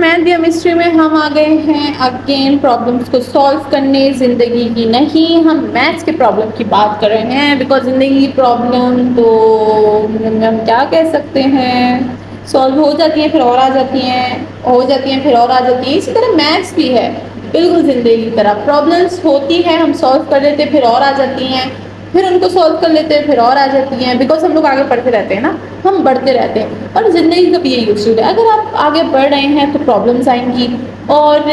Math या mystery में हम आ गए हैं अगेन प्रॉब्लम्स को सॉल्व करने, ज़िंदगी की नहीं, हम मैथ्स के प्रॉब्लम की बात कर रहे हैं। बिकॉज ज़िंदगी की प्रॉब्लम तो हम क्या कह सकते हैं, सॉल्व हो जाती हैं फिर और आ जाती हैं, हो जाती हैं फिर और आ जाती हैं। इसी तरह मैथ्स भी है, बिल्कुल ज़िंदगी की तरह। प्रॉब्लम्स होती हैं, हम सॉल्व कर लेते फिर और आ जाती हैं, फिर उनको सॉल्व कर लेते हैं फिर और आ जाती हैं। बिकॉज हम लोग आगे बढ़ते रहते हैं ना, हम बढ़ते रहते हैं। और ज़िंदगी का भी यही उसूल है, अगर आप आगे बढ़ रहे हैं तो प्रॉब्लम्स आएंगी, और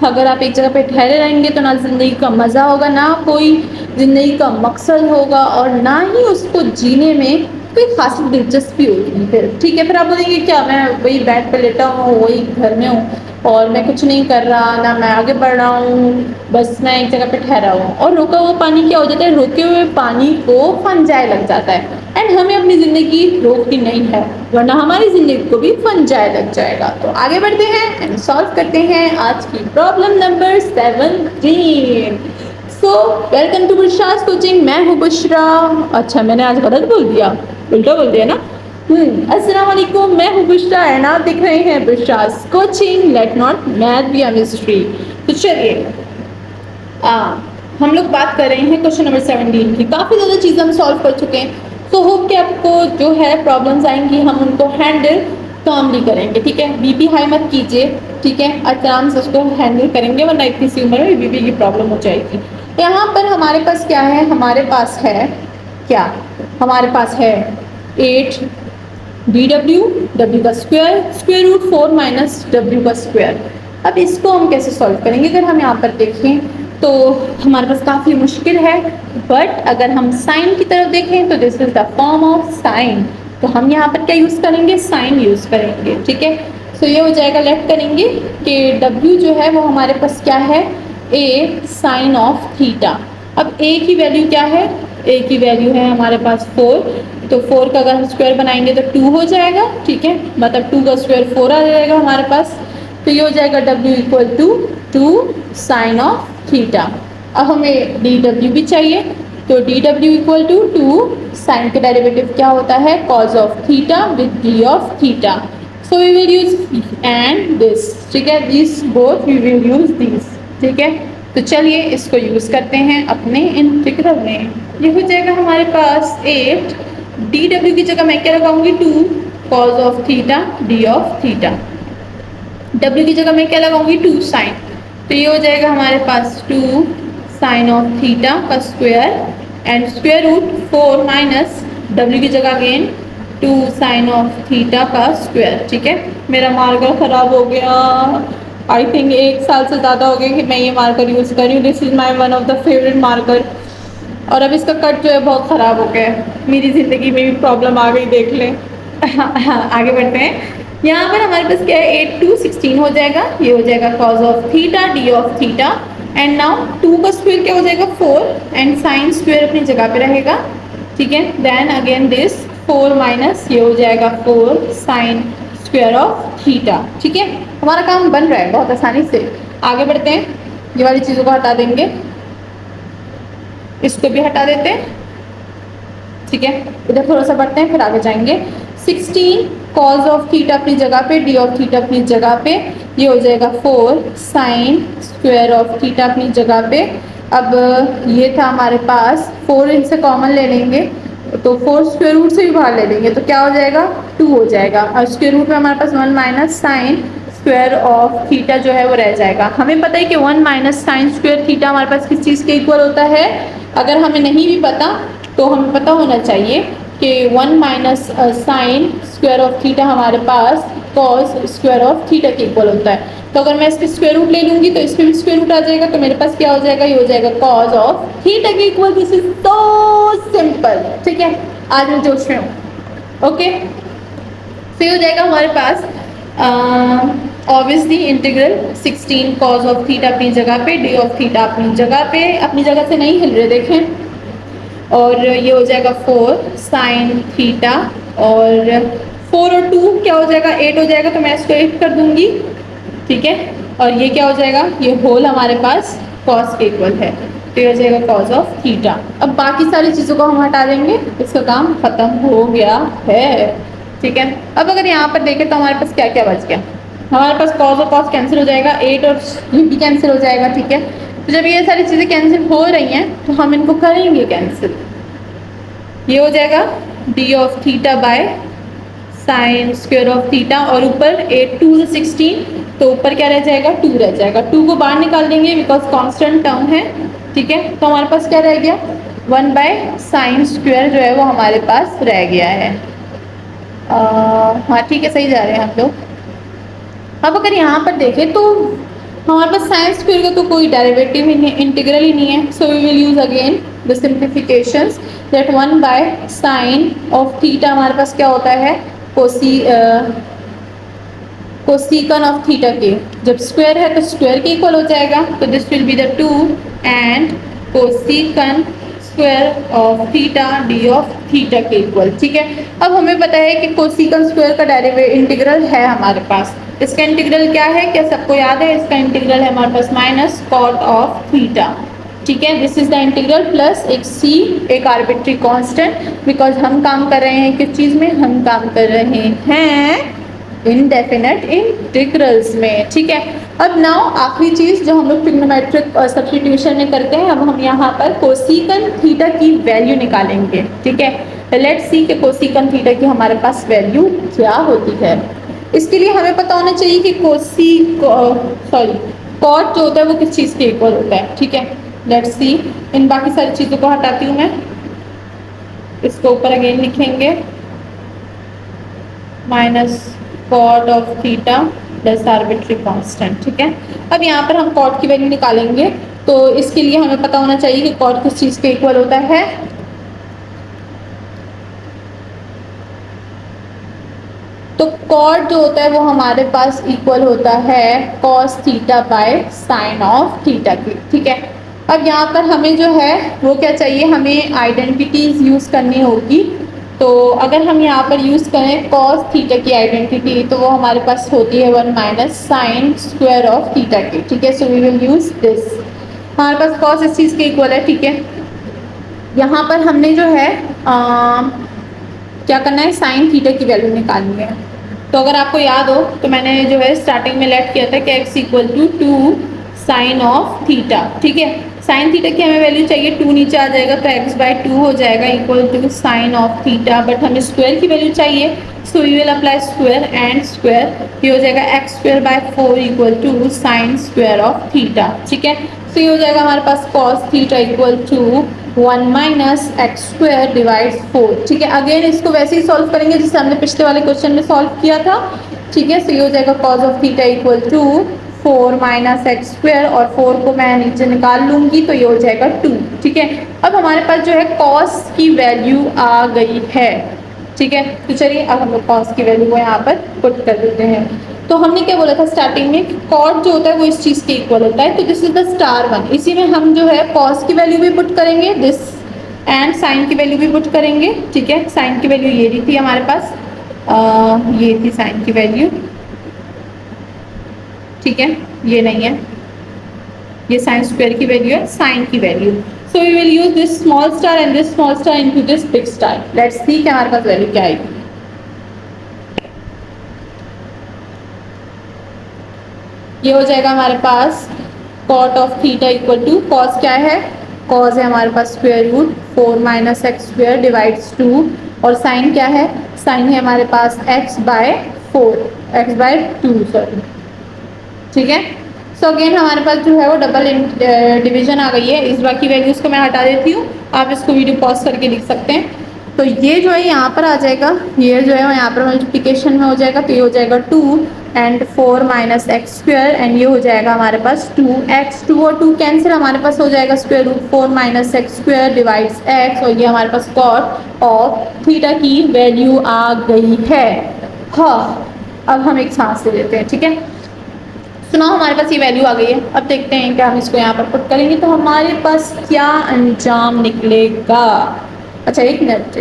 अगर आप एक जगह पे ठहरे रहेंगे तो ना ज़िंदगी का मज़ा होगा, ना कोई ज़िंदगी का मकसद होगा, और ना ही उसको जीने में कोई खासी दिलचस्पी होगी। फिर ठीक है, फिर आप बोलेंगे क्या मैं वही बेड पे लेटा हूँ, वही घर में हूँ और मैं कुछ नहीं कर रहा, ना मैं आगे बढ़ रहा हूँ, बस मैं एक जगह पे ठहरा हूँ। और रुका हुआ पानी क्या हो जाता है, रुके हुए पानी को फंजाए लग जाता है। एंड हमें अपनी ज़िंदगी रोकनी नहीं है, वरना हमारी ज़िंदगी को भी फंजाए लग जाएगा। तो आगे बढ़ते हैं एंड सॉल्व करते हैं आज की problem number 17। So welcome to Bushraj coaching. मैं हूँ बुशरा। अच्छा, मैंने आज गलत बोल दिया, उल्टा बोल दिया ना। अस्सलाम वालेकुम, मैं हूँ बुशरा एंड आप देख रहे हैं Bushra's coaching, let not math या मिस्ट्री। तो चलिए हम लोग बात कर रहे हैं क्वेश्चन नंबर 17 की। काफ़ी ज़्यादा चीज़ें हम सॉल्व कर चुके हैं, तो होप कि आपको जो है प्रॉब्लम्स आएंगी हम उनको हैंडल कामली करेंगे। ठीक है, बीपी हाई मत कीजिए, ठीक है, आराम से उसको हैंडल करेंगे, वरना इतनी सी उम्र में बीपी की प्रॉब्लम हो जाएगी। यहाँ पर हमारे पास क्या है, हमारे पास है क्या, हमारे पास है 8 DW, W का स्क्वायर रूट 4 माइनस W का स्क्वायर। अब इसको हम कैसे सॉल्व करेंगे, अगर हम यहाँ पर देखें तो हमारे पास काफ़ी मुश्किल है, बट अगर हम साइन की तरफ देखें तो this is the form of sine. तो हम यहाँ पर क्या यूज़ करेंगे, साइन यूज़ करेंगे। ठीक है, तो ये हो जाएगा, लेट करेंगे कि W जो है वो हमारे पास क्या है, A साइन ऑफ थीटा। अब A की वैल्यू क्या है, A की वैल्यू है हमारे पास 4, तो 4 का अगर हम स्क्वायर बनाएंगे तो 2 हो जाएगा। ठीक है, मतलब 2 का स्क्वायर 4 आ जाएगा हमारे पास। तो ये हो जाएगा W equal to 2 sine of theta. अब हमें DW भी चाहिए, तो DW इक्वल टू 2 साइन का डेरिवेटिव क्या होता है, cos of theta with D of theta. So we will use and this. ठीक है, this both we will use this. ठीक है, तो चलिए इसको यूज़ करते हैं अपने इंटीग्रल में। ये हो जाएगा हमारे पास 8, DW की जगह मैं क्या लगाऊंगी, 2 cause of theta D of theta. W की जगह मैं क्या लगाऊंगी, 2 साइन। तो ये हो जाएगा हमारे पास 2 साइन ऑफ थीटा का square and square root 4 minus W की जगह अगेन 2 साइन ऑफ थीटा का स्क्वायर। ठीक है, मेरा मार्कर ख़राब हो गया, आई थिंक 1 साल से ज़्यादा हो गया कि मैं ये मार्कर यूज़ कर रही हूँ। This is my one of the favourite marker, और अब इसका कट जो है बहुत ख़राब हो गया है। मेरी ज़िंदगी में भी प्रॉब्लम आ गई, देख लें। आगे बढ़ते हैं। यहाँ पर हमारे पास क्या है, 8 2 16 हो जाएगा। ये हो जाएगा cause of theta D of theta. And now 2 का स्क्वायर क्या हो जाएगा, 4, एंड साइन स्क्वायर अपनी जगह पे रहेगा। ठीक है, देन अगेन दिस 4 माइनस ये हो जाएगा 4 साइन स्क्वायर ऑफ थीटा। ठीक है, हमारा काम बन रहा है बहुत आसानी से। आगे बढ़ते हैं, ये वाली चीज़ों को हटा देंगे, इसको भी हटा देते हैं। ठीक है, इधर थोड़ा सा बढ़ते हैं फिर आगे जाएंगे। 16 कॉज ऑफ थीटा अपनी जगह पे, D ऑफ थीटा अपनी जगह पे, ये हो जाएगा 4 साइन स्क्वायर ऑफ थीटा अपनी जगह पे। अब ये था हमारे पास 4, इनसे कॉमन ले लेंगे तो 4 स्क्वायर रूट से भी बाहर ले लेंगे तो क्या हो जाएगा, 2 हो जाएगा। और स्क्वायर रूट में हमारे पास 1 minus sine square of theta जो है वो रह जाएगा। हमें पता है कि 1 माइनस साइन स्क्वायर थीटा हमारे पास किस चीज़ के इक्वल होता है। अगर हमें नहीं भी पता तो हमें पता होना चाहिए कि 1 minus sine square of theta हमारे पास कॉस स्क्वायर ऑफ थीटा के इक्वल होता है। तो अगर मैं इसके स्क्वायर रूट ले लूँगी तो इसमें भी स्क्वायर रूट आ जाएगा, तो मेरे पास क्या हो जाएगा, ये हो जाएगा कॉस ऑफ थीटा के equal. This is so simple. ठीक है, आज मैं जोश में हूँ। ओके, फिर हो जाएगा हमारे पास obviously integral 16 cos of theta अपनी जगह पे, D ऑफ थीटा अपनी जगह से नहीं हिल रहे, देखें। और ये हो जाएगा 4 साइन थीटा, और 4 और 2 क्या हो जाएगा, 8 हो जाएगा, तो मैं इसको 8 कर दूंगी। ठीक है, और ये क्या हो जाएगा, ये होल हमारे पास कॉस के इक्वल है, तो ये हो जाएगा कॉस ऑफ थीटा। अब बाकी सारी चीज़ों को हम हटा देंगे, इसका काम ख़त्म हो गया है। ठीक है, अब अगर यहाँ पर देखें तो हमारे पास क्या क्या बच गया, हमारे पास कॉस और कॉस कैंसिल हो जाएगा, 8 और ये भी कैंसिल हो जाएगा, ठीक है। तो जब ये सारी चीज़ें कैंसिल हो रही हैं तो हम इनको करेंगे कैंसिल। ये हो जाएगा D of theta by sine square of theta, और ऊपर 8 2 16, तो ऊपर क्या रह जाएगा 2 रह जाएगा। 2 को बाहर निकाल देंगे बिकॉज कांस्टेंट टर्म है, ठीक है। तो हमारे पास क्या रह गया 1 बाय साइन स्क्वायर जो है वो हमारे पास रह गया है। हाँ ठीक है, सही जा रहे हैं हम लोग। अब अगर यहाँ पर देखें तो हमारे पास साइन स्क्वायर का तो कोई डेरिवेटिव ही नहीं, इंटीग्रल ही नहीं है। So we will use again the simplifications that 1 by sine of theta हमारे पास क्या होता है कोसिकन ऑफ थीटा के, जब स्क्वायर है तो स्क्वायर के इक्वल हो जाएगा, तो this will be the 2 and कोसिकन square of theta D of theta के इक्वल, ठीक है। अब हमें पता है कि कोसिकन स्क्वायर का डेरिवेटिव इंटीग्रल है हमारे पास। इसका इंटीग्रल क्या है, क्या सबको याद है? इसका इंटीग्रल है हमारे पास माइनस कॉट ऑफ थीटा, ठीक है। This is the integral plus एक सी, एक आर्बिट्री कांस्टेंट, बिकॉज हम काम कर रहे हैं किस चीज़ में, हम काम कर रहे हैं इनडेफिनेट इंटीग्रल्स में, ठीक है। अब नाउ आखिरी चीज़ जो हम लोग ट्रिग्नोमेट्रिक सब्स्टिट्यूशन में करते हैं, अब हम यहाँ पर कोसिकन थीटा की वैल्यू निकालेंगे, ठीक है। लेट्स सी कि कोसिकन थीटा की हमारे पास वैल्यू क्या होती है। इसके लिए हमें पता होना चाहिए कि कॉट जो होता है वो किस चीज़ के इक्वल होता है, ठीक है। लेट्स सी, इन बाकी सारी चीज़ों को हटाती हूँ मैं, इसको ऊपर अगेन लिखेंगे minus cot of theta plus arbitrary constant, ठीक है। अब यहाँ पर हम कॉट की वैल्यू निकालेंगे, तो इसके लिए हमें पता होना चाहिए कि कॉट किस चीज़ के इक्वल होता है। तो कॉट जो होता है वो हमारे पास इक्वल होता है cos theta by sine of theta की, ठीक है। अब यहाँ पर हमें जो है वो क्या चाहिए, हमें आइडेंटिटीज यूज़ करनी होगी। तो अगर हम यहाँ पर यूज़ करें कॉस थीटा की आइडेंटिटी, तो वो हमारे पास होती है 1 minus sine square of theta की, ठीक है। So we will use this. हमारे पास कॉस इस चीज़ के इक्वल है, ठीक है। यहाँ पर हमने जो है क्या करना है, साइन थीटा की वैल्यू निकालनी है। तो अगर आपको याद हो तो मैंने जो है स्टार्टिंग में लेट किया था कि x equal to 2 sine of theta, ठीक है। साइन थीटा की हमें वैल्यू चाहिए, 2 नीचे आ जाएगा तो x बाई 2 हो जाएगा equal to sine of theta, but हमें स्क्वायर की वैल्यू चाहिए, so we will apply square and square, ये हो जाएगा x square by 4 equal to sine square of theta, ठीक है। तो ये हो जाएगा हमारे पास cos theta equal to 1 minus x square divides 4, ठीक है। अगेन इसको वैसे ही सॉल्व करेंगे जैसे हमने पिछले वाले क्वेश्चन में सॉल्व किया था, ठीक है। सो ये हो जाएगा cos of theta equal to 4 minus x square, और 4 को मैं नीचे निकाल लूँगी तो ये हो जाएगा 2, ठीक है। अब हमारे पास जो है कॉस की वैल्यू आ गई है, ठीक है। तो चलिए अब हम लोग कॉस की वैल्यू को यहाँ पर पुट कर देते हैं। तो हमने क्या बोला था स्टार्टिंग में, कॉट जो होता है वो इस चीज़ के इक्वल होता है, तो this is the star one. इसी में हम जो है कॉस की वैल्यू भी पुट करेंगे दिस, एंड साइन की वैल्यू भी पुट करेंगे, ठीक है। साइन की वैल्यू ये रही थी हमारे पास, ये थी साइन की वैल्यू, ठीक है। ये नहीं है, ये साइन स्क्वायर की वैल्यू है, साइन की value. So we will use this small star and this small star into this big star. Let's see कि हमारे पास वैल्यू क्या आएगी। ये हो जाएगा हमारे पास cot of theta equal to, cos क्या है, कॉस है हमारे पास square root 4 minus x square divides 2, और साइन क्या है, साइन है हमारे पास x by 4, x by 2 sorry, ठीक है। सो अगेन हमारे पास जो है वो डबल डिवीजन आ गई है। इस बाकी वैल्यूज़ को मैं हटा देती हूँ, आप इसको वीडियो पॉज करके लिख सकते हैं। तो ये जो है यहाँ पर आ जाएगा, ये जो है यहाँ पर मल्टीप्लिकेशन में हो जाएगा, तो ये हो जाएगा 2 and 4 minus x square, and ये हो जाएगा हमारे पास 2x, 2 और 2 कैंसिल, हमारे पास हो जाएगा square root 4 minus x square divides x, और ये हमारे पास कॉट ऑफ थीटा की वैल्यू आ गई है। हाँ, अब हम एक सांस ले लेते हैं, ठीक है। सुनाओ, हमारे पास ये वैल्यू आ गई है। अब देखते हैं कि हम इसको यहाँ पर पुट करेंगे तो हमारे पास क्या अंजाम निकलेगा। अच्छा एक मिनट,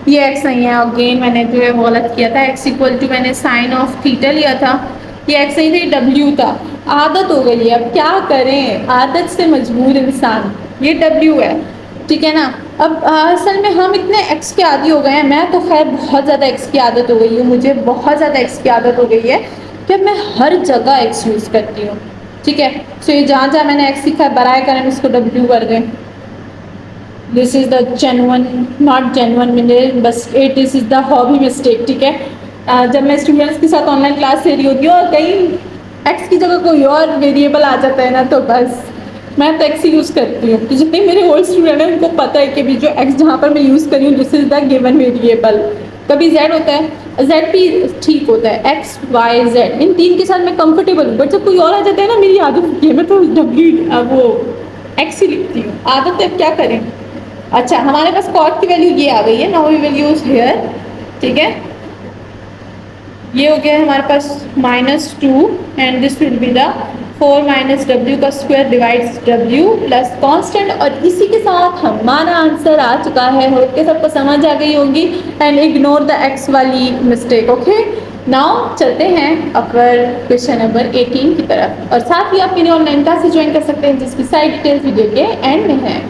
ये x नहीं है, अगेन मैंने जो है वो गलत किया था। x इक्वल टू मैंने साइन ऑफ थीटा लिया था, ये x नहीं था, ये w था। आदत हो गई है, अब क्या करें, आदत से मजबूर इंसान, ये w है, ठीक है ना। अब असल में हम इतने x के आदी हो गए हैं, मैं तो खैर बहुत ज़्यादा x की आदत हो गई है, मुझे बहुत ज़्यादा x की आदत हो गई है। कि अब मैं हर जगह एक्स यूज़ करती हूँ, ठीक है। सो ये जहाँ जहाँ मैंने एक्स लिखा है बराए करें इसको डब्ल्यू कर दें। This is the genuine, not genuine meaning, बस it is the hobby mistake, ठीक है। जब मैं स्टूडेंट्स के साथ ऑनलाइन क्लास ले रही होती हूँ और कहीं एक्स की जगह कोई और वेरिएबल आ जाता है ना, तो बस मैं तो एक्स ही यूज़ करती हूँ। तो जितने मेरे ओल्ड स्टूडेंट हैं उनको पता है कि भी जो एक्स जहाँ पर मैं यूज़ करी हूँ this is the given variable. कभी जेड होता है, जेड भी ठीक होता है, एक्स वाई जेड इन तीन के साथ मैं कंफर्टेबल हूँ। बट जब कोई और आ जाता है ना, मेरी आदत होती है मैं तो डब्ल्यू वो एक्स ही लिखती हूँ, आदत है, क्या करें। अच्छा, हमारे पास कॉट की वैल्यू ये आ गई है, now we will use here, ठीक है। ये हो गया है हमारे पास -2 and this will be the 4 minus W का square divides W plus constant. और इसी के साथ हमारा आंसर आ चुका है। होप के सबको समझ आ गई होगी एंड इग्नोर द एक्स वाली मिस्टेक। ओके, नाउ चलते हैं अपर क्वेश्चन नंबर 18 की तरफ। और साथ ही आप मेरी ऑनलाइन क्लासेस ज्वाइन कर सकते हैं जिसकी साइट डिटेल्स वीडियो के एंड में है।